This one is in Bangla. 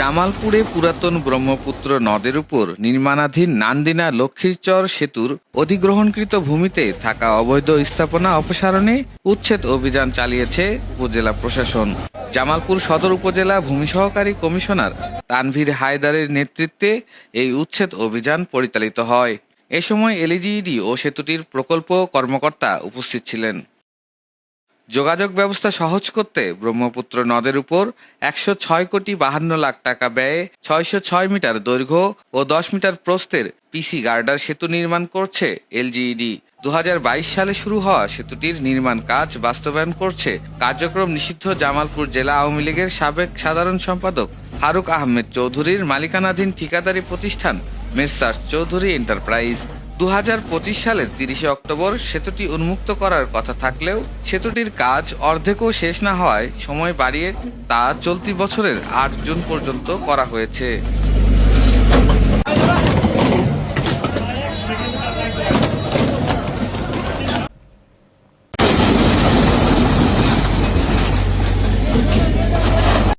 জামালপুরে পুরাতন ব্রহ্মপুত্র নদের উপর নির্মাণাধীন নান্দিনা লক্ষ্মীরচর সেতুর অধিগ্রহণকৃত ভূমিতে থাকা অবৈধ স্থাপনা অপসারণে উচ্ছেদ অভিযান চালিয়েছে উপজেলা প্রশাসন। জামালপুর সদর উপজেলা ভূমি সহকারী কমিশনার তানভীর হায়দারের নেতৃত্বে এই উচ্ছেদ অভিযান পরিচালিত হয়। এ সময় এলজিইডি ও সেতুটির প্রকল্প কর্মকর্তা উপস্থিত ছিলেন। যোগাযোগ ব্যবস্থা সহজ করতে ব্রহ্মপুত্র নদের উপর ১০৬,৫২,০০,০০০ টাকা ব্যয়ে ৬০৬ মিটার দৈর্ঘ্য ও ১০ মিটার প্রস্থের পিসি গার্ডার সেতু নির্মাণ করছে এলজিইডি। ২০২২ সালে শুরু হওয়া সেতুটির নির্মাণ কাজ বাস্তবায়ন করছে কার্যক্রম নিষিদ্ধ জামালপুর জেলা আওয়ামী লীগের সাবেক সাধারণ সম্পাদক ফারুক আহমেদ চৌধুরীর মালিকানাধীন ঠিকাদারি প্রতিষ্ঠান মেসার্স চৌধুরী এন্টারপ্রাইজ। ২০২৫ সালের ৩০ অক্টোবর সেতুটি উন্মুক্ত করার কথা থাকলেও সেতুটির কাজ অর্ধেকও শেষ না হওয়ায় সময় বাড়িয়ে তা চলতি বছরের ৮ জুন পর্যন্ত করা হয়েছে।